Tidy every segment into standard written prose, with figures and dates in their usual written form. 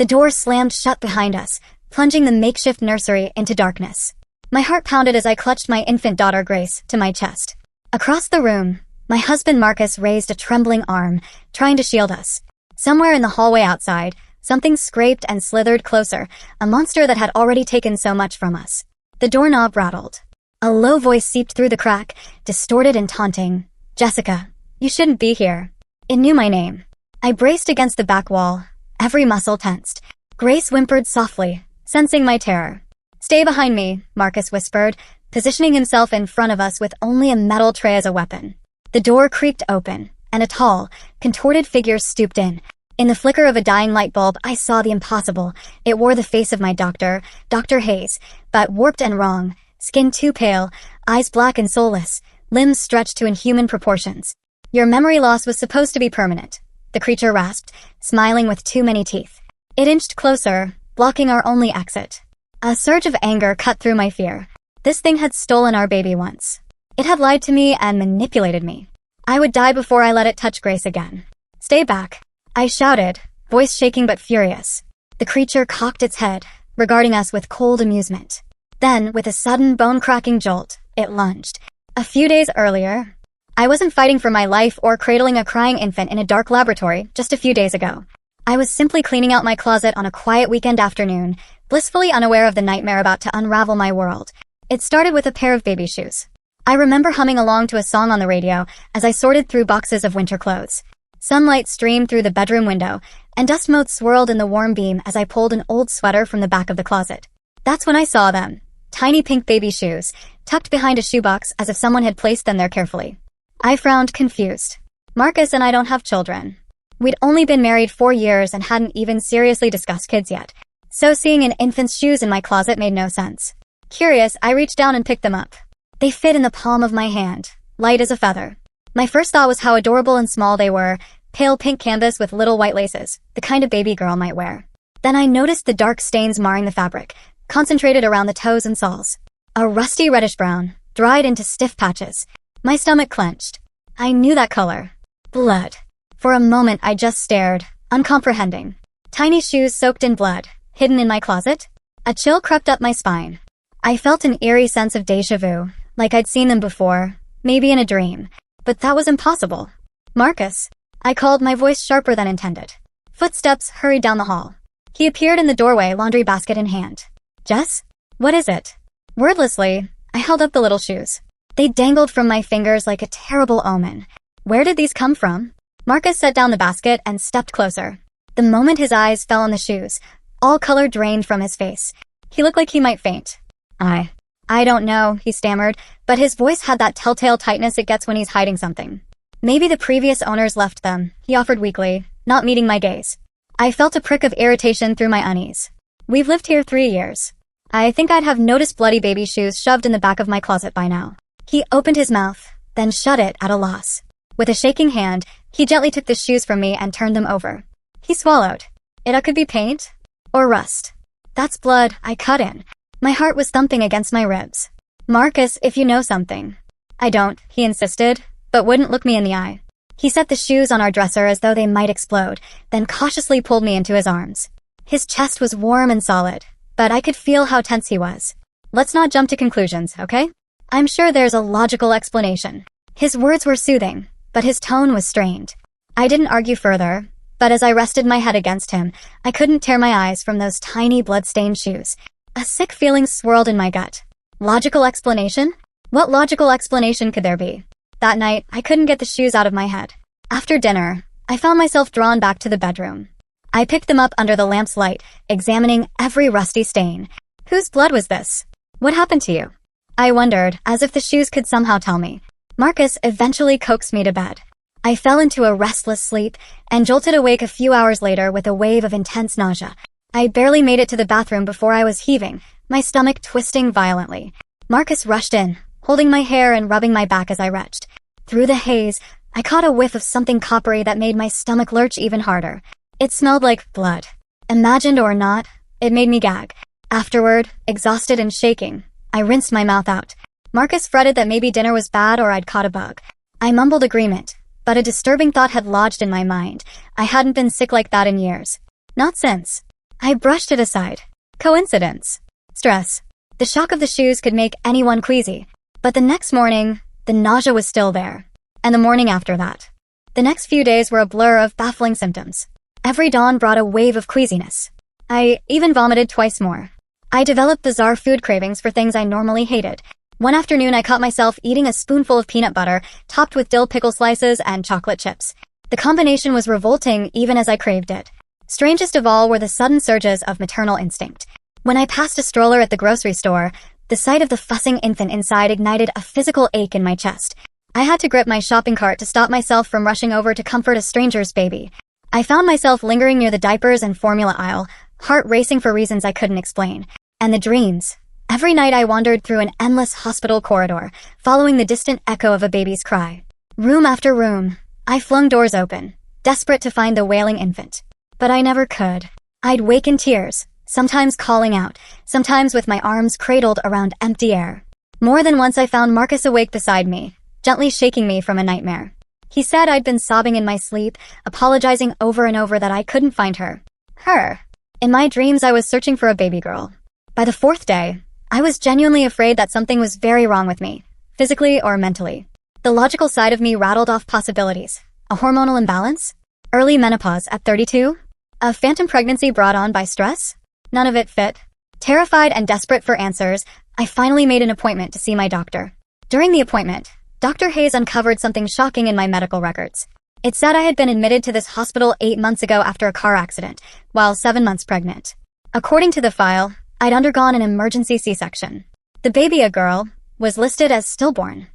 The door slammed shut behind us, plunging the makeshift nursery into darkness. My heart pounded as I clutched my infant daughter Grace to my chest. Across the room, my husband Marcus raised a trembling arm, trying to shield us. Somewhere in the hallway outside, something scraped and slithered closer, a monster that had already taken so much from us. The doorknob rattled. A low voice seeped through the crack, distorted and taunting. "Jessica, you shouldn't be here." It knew my name. I braced against the back wall, every muscle tensed. Grace whimpered softly, sensing my terror. "Stay behind me," Marcus whispered, positioning himself in front of us with only a metal tray as a weapon. The door creaked open, and a tall, contorted figure stooped in. In the flicker of a dying light bulb, I saw the impossible. It wore the face of my doctor, Dr. Hayes, but warped and wrong, skin too pale, eyes black and soulless, limbs stretched to inhuman proportions. "Your memory loss was supposed to be permanent," the creature rasped, smiling with too many teeth. It inched closer, blocking our only exit. A surge of anger cut through my fear. This thing had stolen our baby once. It had lied to me and manipulated me. I would die before I let it touch Grace again. "Stay back," I shouted, voice shaking but furious. The creature cocked its head, regarding us with cold amusement. Then, with a sudden bone-cracking jolt, it lunged. A few days earlier, I wasn't fighting for my life or cradling a crying infant in a dark laboratory just a few days ago. I was simply cleaning out my closet on a quiet weekend afternoon, blissfully unaware of the nightmare about to unravel my world. It started with a pair of baby shoes. I remember humming along to a song on the radio as I sorted through boxes of winter clothes. Sunlight streamed through the bedroom window, and dust motes swirled in the warm beam as I pulled an old sweater from the back of the closet. That's when I saw them. Tiny pink baby shoes, tucked behind a shoebox as if someone had placed them there carefully. I frowned, confused. Marcus and I don't have children. We'd only been married 4 years and hadn't even seriously discussed kids yet. So seeing an infant's shoes in my closet made no sense. Curious, I reached down and picked them up. They fit in the palm of my hand, light as a feather. My first thought was how adorable and small they were, pale pink canvas with little white laces, the kind a baby girl might wear. Then I noticed the dark stains marring the fabric, concentrated around the toes and soles. A rusty reddish-brown, dried into stiff patches. My stomach clenched. I knew that color. Blood. For a moment I just stared, uncomprehending. Tiny shoes soaked in blood, hidden in my closet? A chill crept up my spine. I felt an eerie sense of déjà vu, like I'd seen them before, maybe in a dream. But that was impossible. "Marcus," I called, my voice sharper than intended. Footsteps hurried down the hall. He appeared in the doorway, laundry basket in hand. "Jess? What is it?" Wordlessly, I held up the little shoes. They dangled from my fingers like a terrible omen. Where did these come from? Marcus set down the basket and stepped closer. The moment his eyes fell on the shoes, all color drained from his face. He looked like he might faint. I don't know, he stammered, but his voice had that telltale tightness it gets when he's hiding something. "Maybe the previous owners left them," he offered weakly, not meeting my gaze. I felt a prick of irritation through my unease. "We've lived here 3 years. I think I'd have noticed bloody baby shoes shoved in the back of my closet by now." He opened his mouth, then shut it at a loss. With a shaking hand, he gently took the shoes from me and turned them over. He swallowed. "It could be paint? Or rust." "That's blood," I cut in. My heart was thumping against my ribs. "Marcus, if you know something." "I don't," he insisted, but wouldn't look me in the eye. He set the shoes on our dresser as though they might explode, then cautiously pulled me into his arms. His chest was warm and solid, but I could feel how tense he was. "Let's not jump to conclusions, okay? I'm sure there's a logical explanation." His words were soothing, but his tone was strained. I didn't argue further, but as I rested my head against him, I couldn't tear my eyes from those tiny blood-stained shoes. A sick feeling swirled in my gut. Logical explanation? What logical explanation could there be? That night, I couldn't get the shoes out of my head. After dinner, I found myself drawn back to the bedroom. I picked them up under the lamp's light, examining every rusty stain. Whose blood was this? What happened to you? I wondered, as if the shoes could somehow tell me. Marcus eventually coaxed me to bed. I fell into a restless sleep and jolted awake a few hours later with a wave of intense nausea. I barely made it to the bathroom before I was heaving, my stomach twisting violently. Marcus rushed in, holding my hair and rubbing my back as I retched. Through the haze, I caught a whiff of something coppery that made my stomach lurch even harder. It smelled like blood. Imagined or not, it made me gag. Afterward, exhausted and shaking, I rinsed my mouth out. Marcus fretted that maybe dinner was bad or I'd caught a bug. I mumbled agreement, but a disturbing thought had lodged in my mind. I hadn't been sick like that in years. Not since. I brushed it aside. Coincidence. Stress. The shock of the shoes could make anyone queasy. But the next morning, the nausea was still there. And the morning after that. The next few days were a blur of baffling symptoms. Every dawn brought a wave of queasiness. I even vomited twice more. I developed bizarre food cravings for things I normally hated. One afternoon I caught myself eating a spoonful of peanut butter, topped with dill pickle slices and chocolate chips. The combination was revolting even as I craved it. Strangest of all were the sudden surges of maternal instinct. When I passed a stroller at the grocery store, the sight of the fussing infant inside ignited a physical ache in my chest. I had to grip my shopping cart to stop myself from rushing over to comfort a stranger's baby. I found myself lingering near the diapers and formula aisle, heart racing for reasons I couldn't explain. And the dreams. Every night I wandered through an endless hospital corridor, following the distant echo of a baby's cry. Room after room, I flung doors open, desperate to find the wailing infant. But I never could. I'd wake in tears, sometimes calling out, sometimes with my arms cradled around empty air. More than once I found Marcus awake beside me, gently shaking me from a nightmare. He said I'd been sobbing in my sleep, apologizing over and over that I couldn't find her. Her. In my dreams I was searching for a baby girl. By the fourth day, I was genuinely afraid that something was very wrong with me, physically or mentally. The logical side of me rattled off possibilities. A hormonal imbalance? Early menopause at 32? A phantom pregnancy brought on by stress? None of it fit. Terrified and desperate for answers, I finally made an appointment to see my doctor. During the appointment, Dr. Hayes uncovered something shocking in my medical records. It said I had been admitted to this hospital 8 months ago after a car accident, while 7 months pregnant. According to the file, I'd undergone an emergency C-section. The baby, a girl, was listed as stillborn.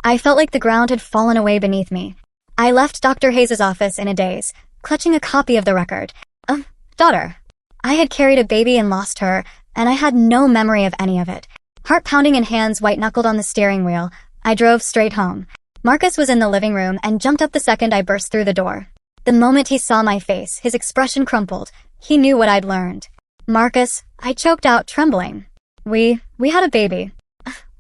I felt like the ground had fallen away beneath me. I left Dr. Hayes' office in a daze, clutching a copy of the record. Daughter. I had carried a baby and lost her, and I had no memory of any of it. Heart pounding and hands white-knuckled on the steering wheel, I drove straight home. Marcus was in the living room and jumped up the second I burst through the door. The moment he saw my face, his expression crumpled. He knew what I'd learned. Marcus, I choked out, trembling. We had a baby.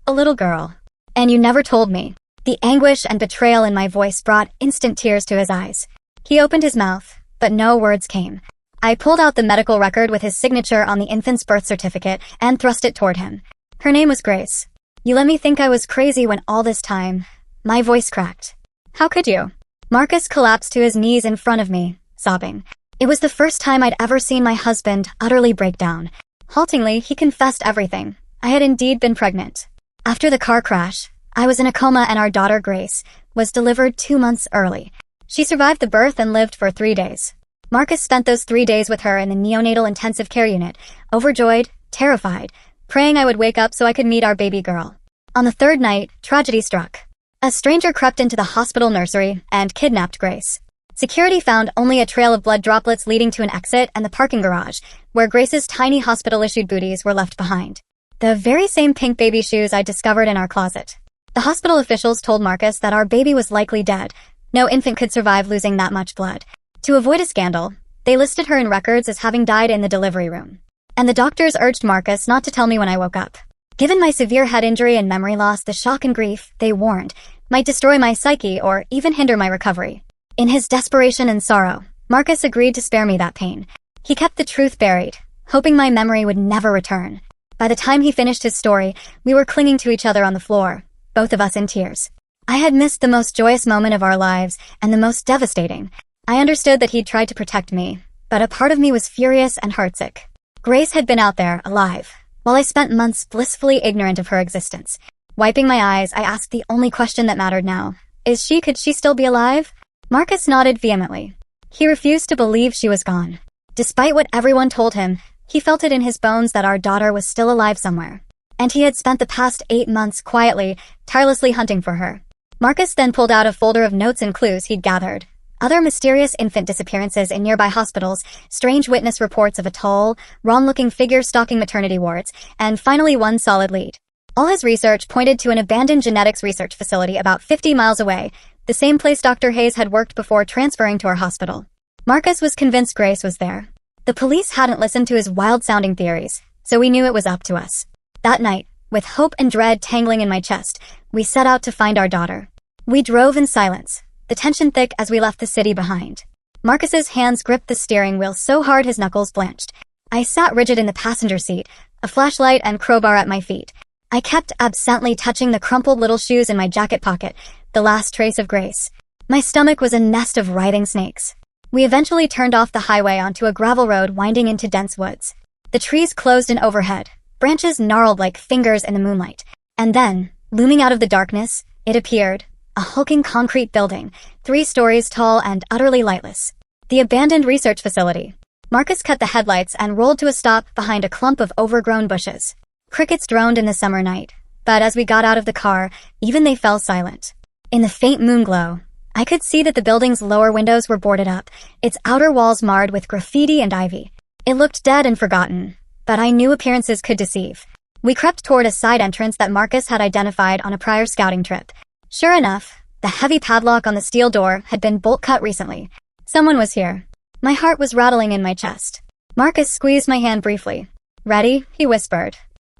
A little girl. And you never told me. The anguish and betrayal in my voice brought instant tears to his eyes. He opened his mouth, but no words came. I pulled out the medical record with his signature on the infant's birth certificate and thrust it toward him. Her name was Grace. You let me think I was crazy when all this time... My voice cracked. How could you? Marcus collapsed to his knees in front of me, sobbing. It was the first time I'd ever seen my husband utterly break down. Haltingly, he confessed everything. I had indeed been pregnant. After the car crash, I was in a coma and our daughter Grace was delivered 2 months early. She survived the birth and lived for 3 days. Marcus spent those 3 days with her in the neonatal intensive care unit, overjoyed, terrified, praying I would wake up so I could meet our baby girl. On the third night, tragedy struck. A stranger crept into the hospital nursery and kidnapped Grace. Security found only a trail of blood droplets leading to an exit and the parking garage, where Grace's tiny hospital-issued booties were left behind. The very same pink baby shoes I discovered in our closet. The hospital officials told Marcus that our baby was likely dead. No infant could survive losing that much blood. To avoid a scandal, they listed her in records as having died in the delivery room. And the doctors urged Marcus not to tell me when I woke up. Given my severe head injury and memory loss, the shock and grief, they warned, might destroy my psyche or even hinder my recovery. In his desperation and sorrow, Marcus agreed to spare me that pain. He kept the truth buried, hoping my memory would never return. By the time he finished his story, we were clinging to each other on the floor, both of us in tears. I had missed the most joyous moment of our lives and the most devastating. I understood that he'd tried to protect me, but a part of me was furious and heartsick. Grace had been out there, alive, while I spent months blissfully ignorant of her existence. Wiping my eyes, I asked the only question that mattered now. Could she still be alive? Marcus nodded vehemently. He refused to believe she was gone. Despite what everyone told him, he felt it in his bones that our daughter was still alive somewhere. And he had spent the past 8 months quietly, tirelessly hunting for her. Marcus then pulled out a folder of notes and clues he'd gathered. Other mysterious infant disappearances in nearby hospitals, strange witness reports of a tall, wrong-looking figure stalking maternity wards, and finally one solid lead. All his research pointed to an abandoned genetics research facility about 50 miles away, the same place Dr. Hayes had worked before transferring to our hospital. Marcus was convinced Grace was there. The police hadn't listened to his wild-sounding theories, so we knew it was up to us. That night, with hope and dread tangling in my chest, we set out to find our daughter. We drove in silence, the tension thick as we left the city behind. Marcus's hands gripped the steering wheel so hard his knuckles blanched. I sat rigid in the passenger seat, a flashlight and crowbar at my feet. I kept absently touching the crumpled little shoes in my jacket pocket, the last trace of grace. My stomach was a nest of writhing snakes. We eventually turned off the highway onto a gravel road winding into dense woods. The trees closed in overhead, branches gnarled like fingers in the moonlight. And then, looming out of the darkness, it appeared, a hulking concrete building, 3 stories tall and utterly lightless. The abandoned research facility. Marcus cut the headlights and rolled to a stop behind a clump of overgrown bushes. Crickets droned in the summer night, but as we got out of the car, even they fell silent. In the faint moonglow, I could see that the building's lower windows were boarded up, its outer walls marred with graffiti and ivy. It looked dead and forgotten, but I knew appearances could deceive. We crept toward a side entrance that Marcus had identified on a prior scouting trip. Sure enough, the heavy padlock on the steel door had been bolt-cut recently. Someone was here. My heart was rattling in my chest. Marcus squeezed my hand briefly. "Ready?" he whispered.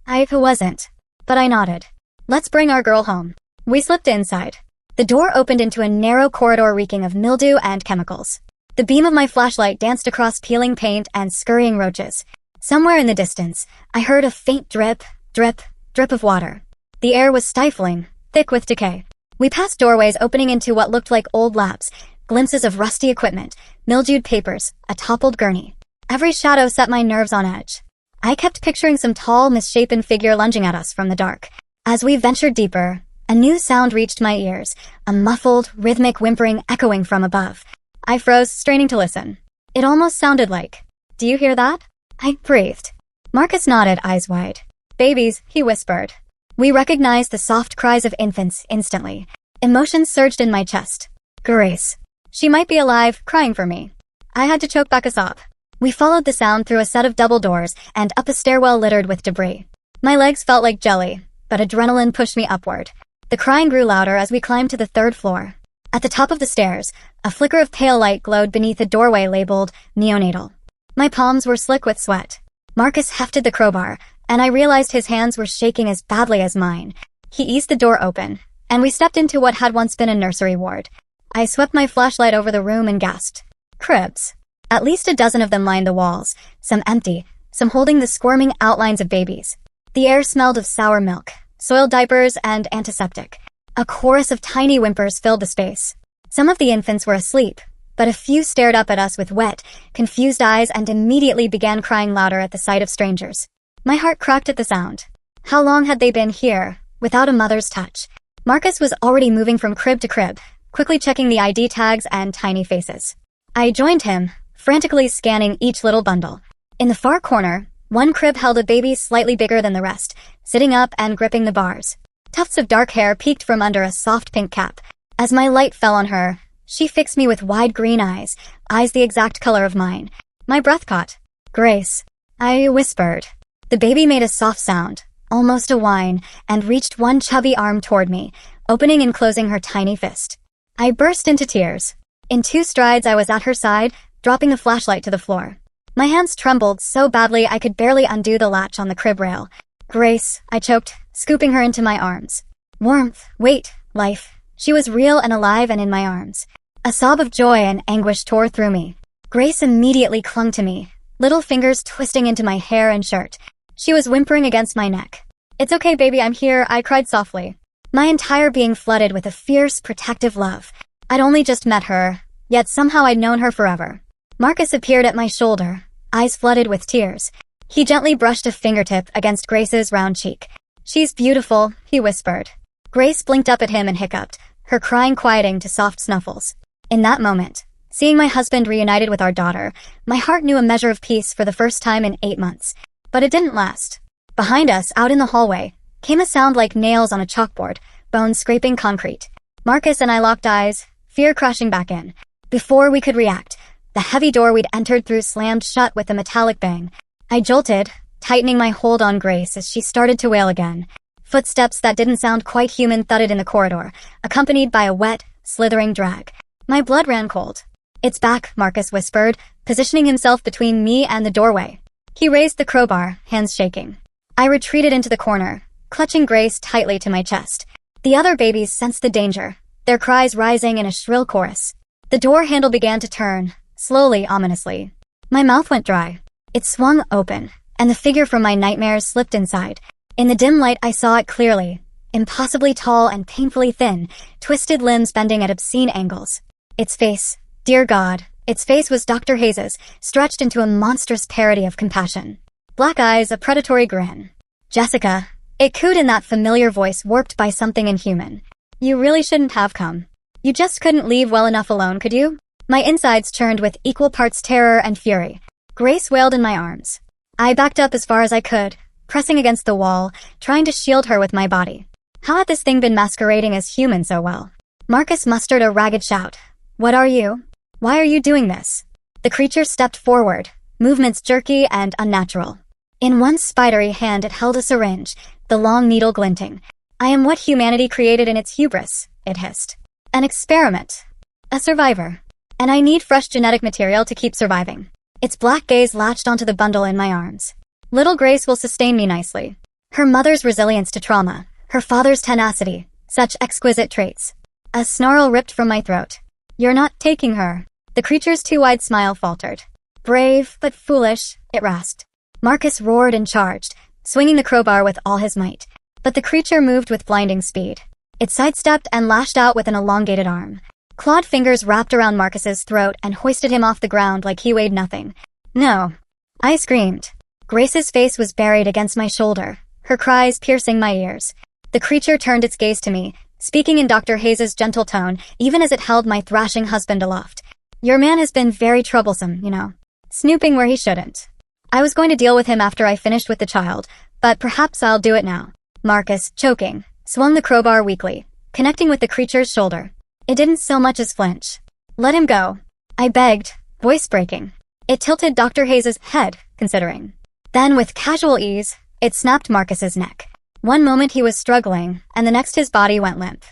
I wasn't, but I nodded. "Let's bring our girl home." We slipped inside. The door opened into a narrow corridor reeking of mildew and chemicals. The beam of my flashlight danced across peeling paint and scurrying roaches. Somewhere in the distance, I heard a faint drip, drip, drip of water. The air was stifling, thick with decay. We passed doorways opening into what looked like old labs, glimpses of rusty equipment, mildewed papers, a toppled gurney. Every shadow set my nerves on edge. I kept picturing some tall, misshapen figure lunging at us from the dark. As we ventured deeper, a new sound reached my ears, a muffled, rhythmic whimpering echoing from above. I froze, straining to listen. It almost sounded like, "Do you hear that?" I breathed. Marcus nodded, eyes wide. "Babies," he whispered. We recognized the soft cries of infants instantly. Emotions surged in my chest. Grace. She might be alive, crying for me. I had to choke back a sob. We followed the sound through a set of double doors and up a stairwell littered with debris. My legs felt like jelly, but adrenaline pushed me upward. The crying grew louder as we climbed to the 3rd floor. At the top of the stairs, a flicker of pale light glowed beneath a doorway labeled neonatal. My palms were slick with sweat. Marcus hefted the crowbar, and I realized his hands were shaking as badly as mine. He eased the door open, and we stepped into what had once been a nursery ward. I swept my flashlight over the room and gasped. Cribs. At least a dozen of them lined the walls, some empty, some holding the squirming outlines of babies. The air smelled of sour milk, soiled diapers, and antiseptic. A chorus of tiny whimpers filled the space. Some of the infants were asleep, but a few stared up at us with wet, confused eyes and immediately began crying louder at the sight of strangers. My heart cracked at the sound. How long had they been here, without a mother's touch? Marcus was already moving from crib to crib, quickly checking the ID tags and tiny faces. I joined him, frantically scanning each little bundle. In the far corner, one crib held a baby slightly bigger than the rest, sitting up and gripping the bars. Tufts of dark hair peeked from under a soft pink cap. As my light fell on her, she fixed me with wide green eyes, eyes the exact color of mine. My breath caught. "Grace," I whispered. The baby made a soft sound, almost a whine, and reached one chubby arm toward me, opening and closing her tiny fist. I burst into tears. In 2 strides I was at her side, dropping the flashlight to the floor. My hands trembled so badly I could barely undo the latch on the crib rail. "Grace," I choked, scooping her into my arms. Warmth, weight, life. She was real and alive and in my arms. A sob of joy and anguish tore through me. Grace immediately clung to me, little fingers twisting into my hair and shirt. She was whimpering against my neck. "It's okay, baby, I'm here," I cried softly. My entire being flooded with a fierce, protective love. I'd only just met her, yet somehow I'd known her forever. Marcus appeared at my shoulder, eyes flooded with tears. He gently brushed a fingertip against Grace's round cheek. "She's beautiful," he whispered. Grace blinked up at him and hiccuped, her crying quieting to soft snuffles. In that moment, seeing my husband reunited with our daughter, my heart knew a measure of peace for the first time in 8 months. But it didn't last. Behind us, out in the hallway, came a sound like nails on a chalkboard, bones scraping concrete. Marcus and I locked eyes, fear crashing back in. Before we could react, the heavy door we'd entered through slammed shut with a metallic bang. I jolted, tightening my hold on Grace as she started to wail again. Footsteps that didn't sound quite human thudded in the corridor, accompanied by a wet, slithering drag. My blood ran cold. "It's back," Marcus whispered, positioning himself between me and the doorway. He raised the crowbar, hands shaking. I retreated into the corner, clutching Grace tightly to my chest. The other babies sensed the danger, their cries rising in a shrill chorus. The door handle began to turn, slowly, ominously. My mouth went dry. It swung open, and the figure from my nightmares slipped inside. In the dim light I saw it clearly. Impossibly tall and painfully thin, twisted limbs bending at obscene angles. Its face, dear God, its face was Dr. Hayes's, stretched into a monstrous parody of compassion. Black eyes, a predatory grin. Jessica, it cooed in that familiar voice warped by something inhuman. You really shouldn't have come. You just couldn't leave well enough alone, could you? My insides churned with equal parts terror and fury. Grace wailed in my arms. I backed up as far as I could, pressing against the wall, trying to shield her with my body. How had this thing been masquerading as human so well? Marcus mustered a ragged shout. What are you? Why are you doing this? The creature stepped forward, movements jerky and unnatural. In one spidery hand it held a syringe, the long needle glinting. I am what humanity created in its hubris, it hissed. An experiment. A survivor. And I need fresh genetic material to keep surviving. Its black gaze latched onto the bundle in my arms. Little Grace will sustain me nicely. Her mother's resilience to trauma, her father's tenacity, such exquisite traits. A snarl ripped from my throat. You're not taking her. The creature's too-wide smile faltered. Brave, but foolish, it rasped. Marcus roared and charged, swinging the crowbar with all his might. But the creature moved with blinding speed. It sidestepped and lashed out with an elongated arm. Clawed fingers wrapped around Marcus's throat and hoisted him off the ground like he weighed nothing. No. I screamed. Grace's face was buried against my shoulder, her cries piercing my ears. The creature turned its gaze to me, speaking in Dr. Hayes's gentle tone, even as it held my thrashing husband aloft. Your man has been very troublesome, you know. Snooping where he shouldn't. I was going to deal with him after I finished with the child, but perhaps I'll do it now. Marcus, choking, swung the crowbar weakly, connecting with the creature's shoulder. It didn't so much as flinch. Let him go. I begged, voice breaking. It tilted Dr. Hayes's head, considering. Then, with casual ease, it snapped Marcus's neck. One moment he was struggling, and the next his body went limp.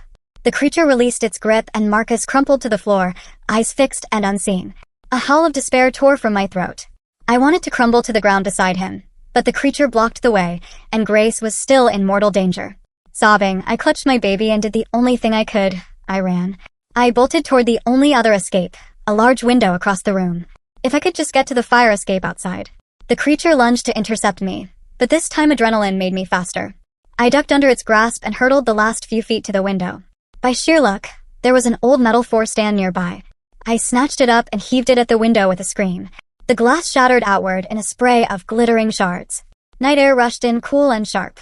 The creature released its grip and Marcus crumpled to the floor, eyes fixed and unseeing. A howl of despair tore from my throat. I wanted to crumble to the ground beside him, but the creature blocked the way, and Grace was still in mortal danger. Sobbing, I clutched my baby and did the only thing I could. I ran. I bolted toward the only other escape, a large window across the room. If I could just get to the fire escape outside. The creature lunged to intercept me, but this time adrenaline made me faster. I ducked under its grasp and hurtled the last few feet to the window. By sheer luck, there was an old metal four-stand nearby. I snatched it up and heaved it at the window with a scream. The glass shattered outward in a spray of glittering shards. Night air rushed in cool and sharp.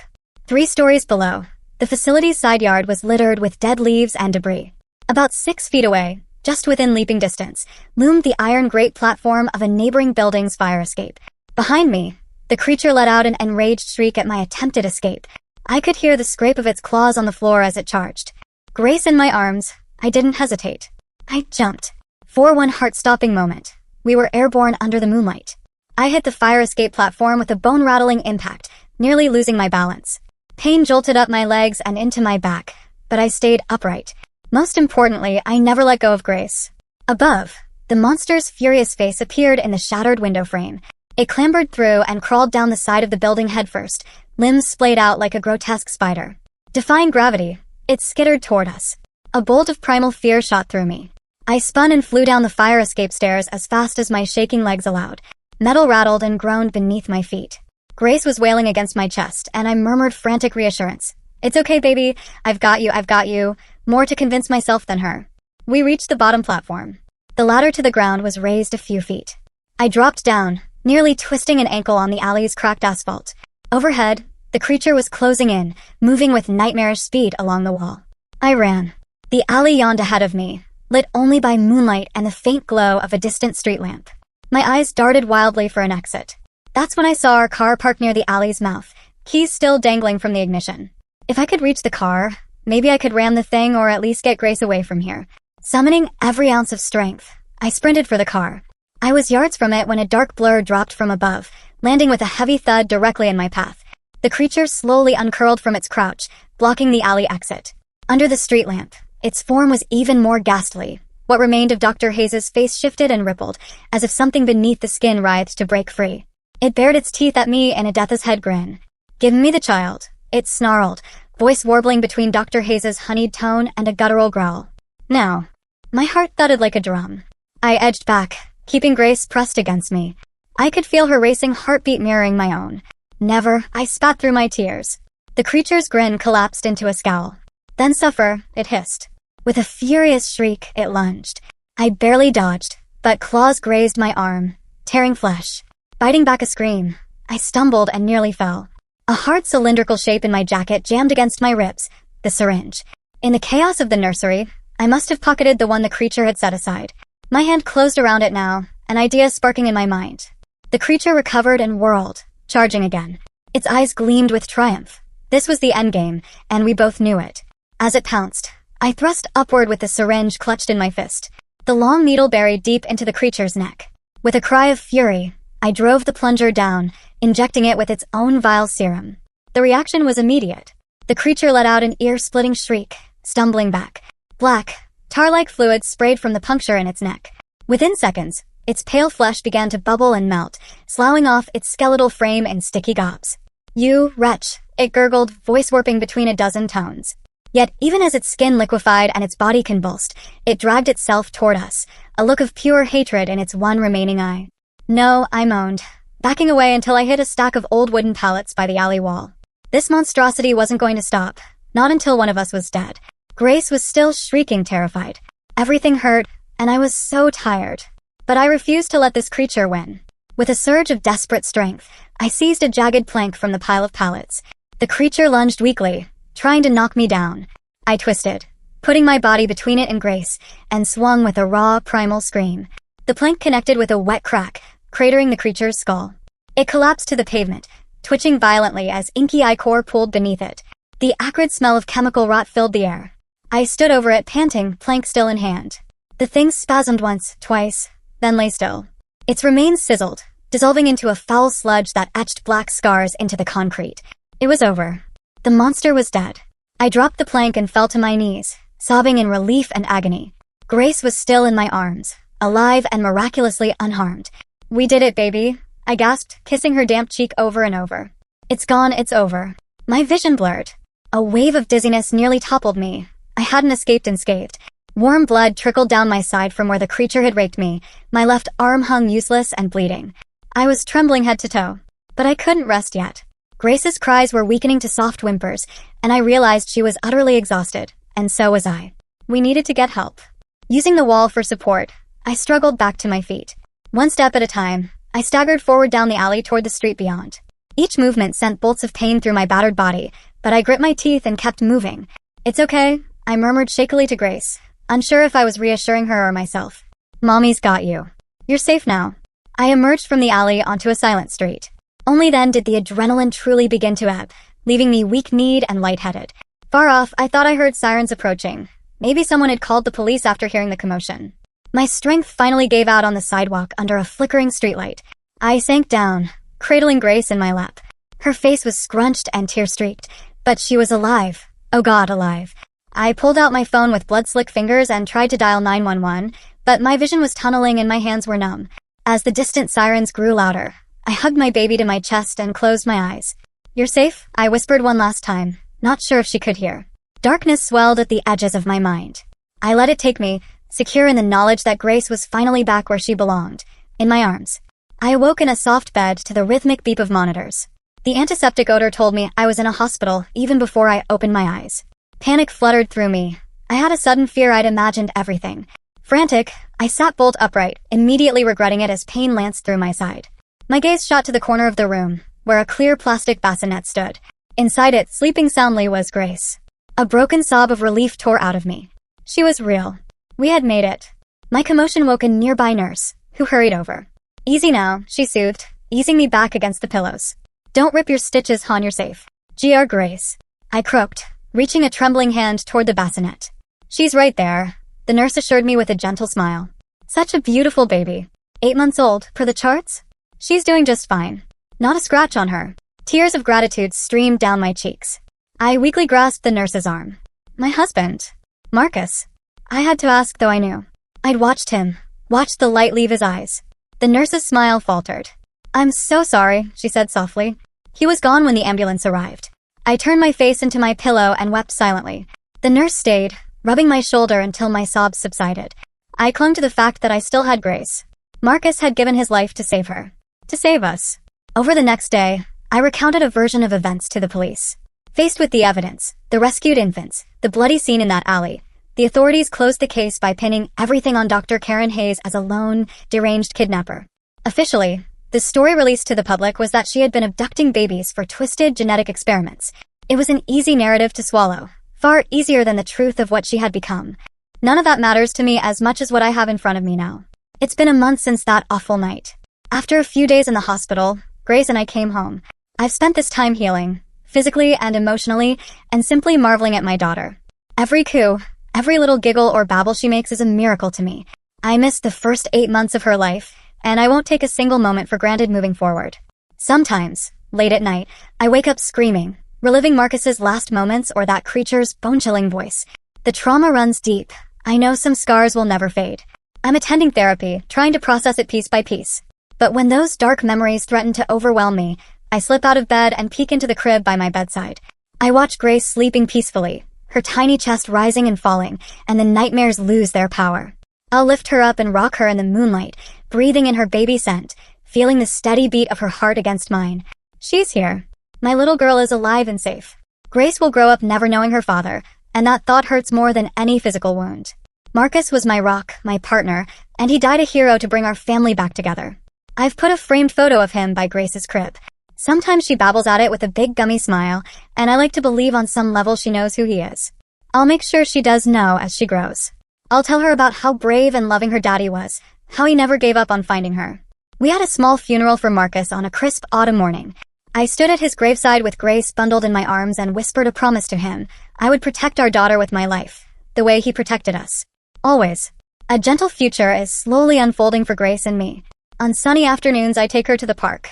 3 stories below, the facility's side yard was littered with dead leaves and debris. About 6 feet away, just within leaping distance, loomed the iron grate platform of a neighboring building's fire escape. Behind me, the creature let out an enraged shriek at my attempted escape. I could hear the scrape of its claws on the floor as it charged. Grace in my arms, I didn't hesitate. I jumped. For one heart-stopping moment, we were airborne under the moonlight. I hit the fire escape platform with a bone-rattling impact, nearly losing my balance. Pain jolted up my legs and into my back, but I stayed upright. Most importantly, I never let go of Grace. Above, the monster's furious face appeared in the shattered window frame. It clambered through and crawled down the side of the building headfirst, limbs splayed out like a grotesque spider. Defying gravity, it skittered toward us. A bolt of primal fear shot through me. I spun and flew down the fire escape stairs as fast as my shaking legs allowed. Metal rattled and groaned beneath my feet. Grace was wailing against my chest, and I murmured frantic reassurance. It's okay, baby. I've got you. More to convince myself than her. We reached the bottom platform. The ladder to the ground was raised a few feet. I dropped down, nearly twisting an ankle on the alley's cracked asphalt. Overhead, the creature was closing in, moving with nightmarish speed along the wall. I ran. The alley yawned ahead of me, lit only by moonlight and the faint glow of a distant street lamp. My eyes darted wildly for an exit. That's when I saw our car parked near the alley's mouth, keys still dangling from the ignition. If I could reach the car, maybe I could ram the thing or at least get Grace away from here. Summoning every ounce of strength, I sprinted for the car. I was yards from it when a dark blur dropped from above, landing with a heavy thud directly in my path. The creature slowly uncurled from its crouch, blocking the alley exit. Under the street lamp, its form was even more ghastly. What remained of Dr. Hayes's face shifted and rippled, as if something beneath the skin writhed to break free. It bared its teeth at me in a death's head grin. Give me the child, it snarled, voice warbling between Dr. Hayes's honeyed tone and a guttural growl. Now. My heart thudded like a drum. I edged back, keeping Grace pressed against me. I could feel her racing heartbeat mirroring my own. Never, I spat through my tears. The creature's grin collapsed into a scowl. Then suffer, it hissed. With a furious shriek, it lunged. I barely dodged, but claws grazed my arm, tearing flesh. Biting back a scream, I stumbled and nearly fell. A hard cylindrical shape in my jacket jammed against my ribs, the syringe. In the chaos of the nursery, I must have pocketed the one the creature had set aside. My hand closed around it now, an idea sparking in my mind. The creature recovered and whirled, charging again. Its eyes gleamed with triumph. This was the endgame, and we both knew it. As it pounced, I thrust upward with the syringe clutched in my fist. The long needle buried deep into the creature's neck. With a cry of fury, I drove the plunger down, injecting it with its own vile serum. The reaction was immediate. The creature let out an ear-splitting shriek, stumbling back. Black, tar-like fluid sprayed from the puncture in its neck. Within seconds, its pale flesh began to bubble and melt, sloughing off its skeletal frame in sticky gobs. "You wretch," it gurgled, voice warping between a dozen tones. Yet, even as its skin liquefied and its body convulsed, it dragged itself toward us, a look of pure hatred in its one remaining eye. "No," I moaned, backing away until I hit a stack of old wooden pallets by the alley wall. This monstrosity wasn't going to stop, not until one of us was dead. Grace was still shrieking, terrified. Everything hurt, and I was so tired. But I refused to let this creature win. With a surge of desperate strength, I seized a jagged plank from the pile of pallets. The creature lunged weakly, trying to knock me down. I twisted, putting my body between it and Grace, and swung with a raw, primal scream. The plank connected with a wet crack, cratering the creature's skull. It collapsed to the pavement, twitching violently as inky ichor pooled beneath it. The acrid smell of chemical rot filled the air. I stood over it, panting, plank still in hand. The thing spasmed once, twice, then lay still. Its remains sizzled, dissolving into a foul sludge that etched black scars into the concrete. It was over. The monster was dead. I dropped the plank and fell to my knees, sobbing in relief and agony. Grace was still in my arms, alive and miraculously unharmed. "We did it, baby," I gasped, kissing her damp cheek over and over. "It's gone, it's over." My vision blurred. A wave of dizziness nearly toppled me. I hadn't escaped unscathed. Warm blood trickled down my side from where the creature had raked me. My left arm hung useless and bleeding. I was trembling head to toe. But I couldn't rest yet. Grace's cries were weakening to soft whimpers, and I realized she was utterly exhausted, and so was I. We needed to get help. Using the wall for support, I struggled back to my feet. One step at a time, I staggered forward down the alley toward the street beyond. Each movement sent bolts of pain through my battered body, but I grit my teeth and kept moving. "It's okay," I murmured shakily to Grace, unsure if I was reassuring her or myself. "Mommy's got you. You're safe now." I emerged from the alley onto a silent street. Only then did the adrenaline truly begin to ebb, leaving me weak-kneed and lightheaded. Far off, I thought I heard sirens approaching. Maybe someone had called the police after hearing the commotion. My strength finally gave out on the sidewalk under a flickering streetlight. I sank down, cradling Grace in my lap. Her face was scrunched and tear-streaked, but she was alive. Oh God, alive. I pulled out my phone with blood-slick fingers and tried to dial 911, but my vision was tunneling and my hands were numb. As the distant sirens grew louder, I hugged my baby to my chest and closed my eyes. "You're safe?" I whispered one last time, not sure if she could hear. Darkness swelled at the edges of my mind. I let it take me, secure in the knowledge that Grace was finally back where she belonged, in my arms. I awoke in a soft bed to the rhythmic beep of monitors. The antiseptic odor told me I was in a hospital even before I opened my eyes. Panic fluttered through me. I had a sudden fear I'd imagined everything. Frantic, I sat bolt upright, immediately regretting it as pain lanced through my side. My gaze shot to the corner of the room, where a clear plastic bassinet stood. Inside it, sleeping soundly, was Grace. A broken sob of relief tore out of me. She was real. We had made it. My commotion woke a nearby nurse, who hurried over. "Easy now," she soothed, easing me back against the pillows. "Don't rip your stitches, hon, you're safe." "Gr. Grace," I croaked, reaching a trembling hand toward the bassinet. "She's right there," the nurse assured me with a gentle smile. "Such a beautiful baby. 8 months old, per the charts? She's doing just fine. Not a scratch on her." Tears of gratitude streamed down my cheeks. I weakly grasped the nurse's arm. "My husband, Marcus." I had to ask, though I knew. I'd watched him, watched the light leave his eyes. The nurse's smile faltered. "I'm so sorry," she said softly. "He was gone when the ambulance arrived." I turned my face into my pillow and wept silently. The nurse stayed, rubbing my shoulder until my sobs subsided. I clung to the fact that I still had Grace. Marcus had given his life to save her. to save us. Over the next day, I recounted a version of events to the police. Faced with the evidence, the rescued infants, the bloody scene in that alley, the authorities closed the case by pinning everything on Dr. Karen Hayes as a lone, deranged kidnapper. Officially, the story released to the public was that she had been abducting babies for twisted genetic experiments. It was an easy narrative to swallow, far easier than the truth of what she had become. None of that matters to me as much as what I have in front of me now. It's been a month since that awful night. After a few days in the hospital, Grace and I came home. I've spent this time healing, physically and emotionally, and simply marveling at my daughter. Every coo, every little giggle or babble she makes is a miracle to me. I missed the first 8 months of her life, and I won't take a single moment for granted moving forward. Sometimes, late at night, I wake up screaming, reliving Marcus's last moments or that creature's bone-chilling voice. The trauma runs deep. I know some scars will never fade. I'm attending therapy, trying to process it piece by piece. But when those dark memories threaten to overwhelm me, I slip out of bed and peek into the crib by my bedside. I watch Grace sleeping peacefully, her tiny chest rising and falling, and the nightmares lose their power. I'll lift her up and rock her in the moonlight, breathing in her baby scent, feeling the steady beat of her heart against mine. She's here. My little girl is alive and safe. Grace will grow up never knowing her father, and that thought hurts more than any physical wound. Marcus was my rock, my partner, and he died a hero to bring our family back together. I've put a framed photo of him by Grace's crib. Sometimes she babbles at it with a big gummy smile, and I like to believe on some level she knows who he is. I'll make sure she does know as she grows. I'll tell her about how brave and loving her daddy was, how he never gave up on finding her. We had a small funeral for Marcus on a crisp autumn morning. I stood at his graveside with Grace bundled in my arms and whispered a promise to him. I would protect our daughter with my life, the way he protected us. Always. A gentle future is slowly unfolding for Grace and me. On sunny afternoons, I take her to the park.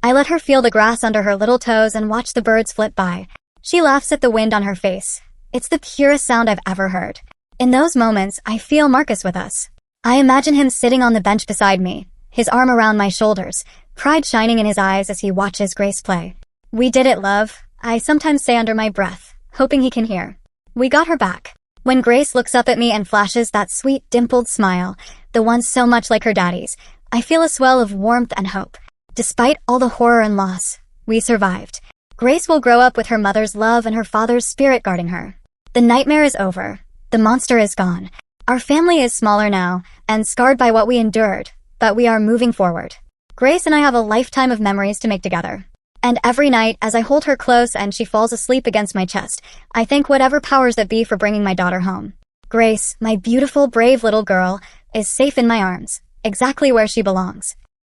I let her feel the grass under her little toes and watch the birds flit by. She laughs at the wind on her face. It's the purest sound I've ever heard. In those moments, I feel Marcus with us. I imagine him sitting on the bench beside me, his arm around my shoulders, pride shining in his eyes as he watches Grace play. "We did it, love," I sometimes say under my breath, hoping he can hear. We got her back. When Grace looks up at me and flashes that sweet, dimpled smile, the one so much like her daddy's, I feel a swell of warmth and hope. Despite all the horror and loss, we survived. Grace will grow up with her mother's love and her father's spirit guarding her. The nightmare is over. The monster is gone. Our family is smaller now, and scarred by what we endured, but we are moving forward. Grace and I have a lifetime of memories to make together. And every night, as I hold her close and she falls asleep against my chest, I thank whatever powers that be for bringing my daughter home. Grace, my beautiful, brave little girl, is safe in my arms, exactly where she belongs.